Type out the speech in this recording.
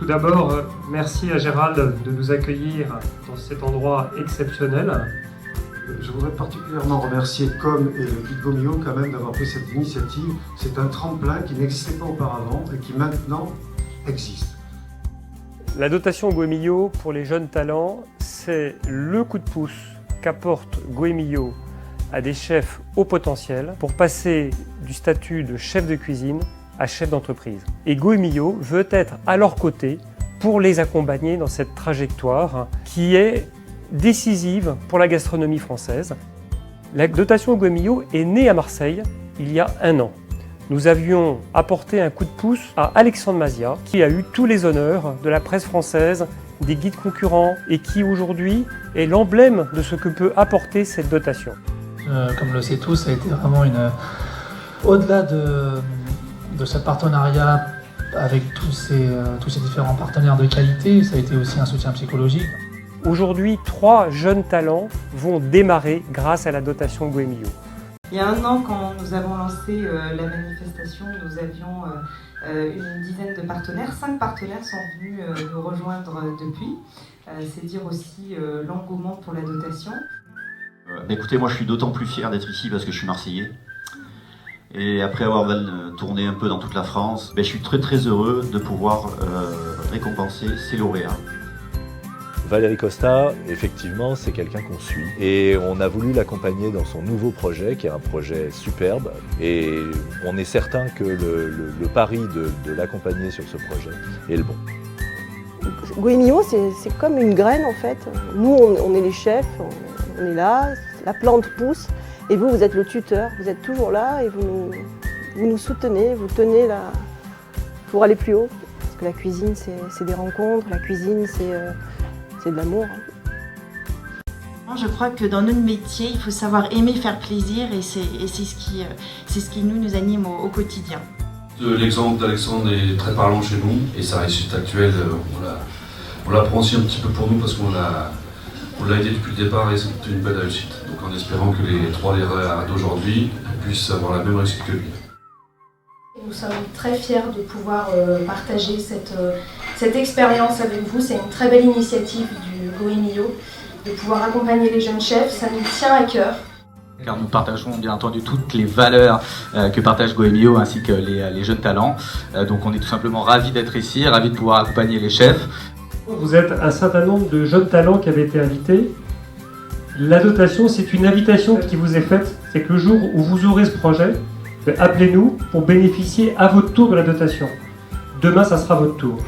Tout d'abord, merci à Gérald de nous accueillir dans cet endroit exceptionnel. Je voudrais particulièrement remercier Com et le Guide Gomillot quand même d'avoir pris cette initiative. C'est un tremplin qui n'existait pas auparavant et qui maintenant existe. La dotation Goemillot pour les jeunes talents, c'est le coup de pouce qu'apporte Goemillot à des chefs au potentiel pour passer du statut de chef de cuisine à chef d'entreprise. Et Goemillot veut être à leur côté pour les accompagner dans cette trajectoire qui est décisive pour la gastronomie française. La dotation Goemillot est née à Marseille il y a 1 an. Nous avions apporté un coup de pouce à Alexandre Mazia, qui a eu tous les honneurs de la presse française, des guides concurrents et qui aujourd'hui est l'emblème de ce que peut apporter cette dotation. Comme le sait tous, ça a été vraiment au-delà de ce partenariat avec tous ces différents partenaires de qualité, ça a été aussi un soutien psychologique. Aujourd'hui, 3 jeunes talents vont démarrer grâce à la dotation Goemillot. Il y a 1 an, quand nous avons lancé la manifestation, nous avions une dizaine de partenaires. 5 partenaires sont venus nous rejoindre depuis. C'est dire aussi l'engouement pour la dotation. Écoutez, moi je suis d'autant plus fier d'être ici parce que je suis marseillais. Et après avoir tourné un peu dans toute la France, je suis très heureux de pouvoir récompenser ces lauréats. Valérie Costa, effectivement, c'est quelqu'un qu'on suit et on a voulu l'accompagner dans son nouveau projet, qui est un projet superbe. Et on est certain que le pari de l'accompagner sur ce projet est le bon. Goemillot, c'est comme une graine en fait. Nous, on est les chefs, on est là, la plante pousse et vous, vous êtes le tuteur. Vous êtes toujours là et vous nous soutenez, vous tenez là pour aller plus haut. Parce que la cuisine, c'est des rencontres, la cuisine, c'est de l'amour. Je crois que dans notre métier, il faut savoir aimer faire plaisir et c'est ce qui nous anime au quotidien. L'exemple d'Alexandre est très parlant chez nous et sa réussite actuelle, on la prend aussi un petit peu pour nous parce qu'on l'a aidé depuis le départ et c'est une belle réussite. Donc en espérant que les 3 lauréats d'aujourd'hui puissent avoir la même réussite que lui. Nous sommes très fiers de pouvoir partager cette expérience avec vous. C'est une très belle initiative du Goemillot de pouvoir accompagner les jeunes chefs. Ça nous tient à cœur. Car nous partageons bien entendu toutes les valeurs que partage Goemillot ainsi que les jeunes talents. Donc on est tout simplement ravis d'être ici, ravis de pouvoir accompagner les chefs. Vous êtes un certain nombre de jeunes talents qui avaient été invités. La dotation, c'est une invitation qui vous est faite. C'est que le jour où vous aurez ce projet, appelez-nous pour bénéficier à votre tour de la dotation. Demain, ça sera votre tour.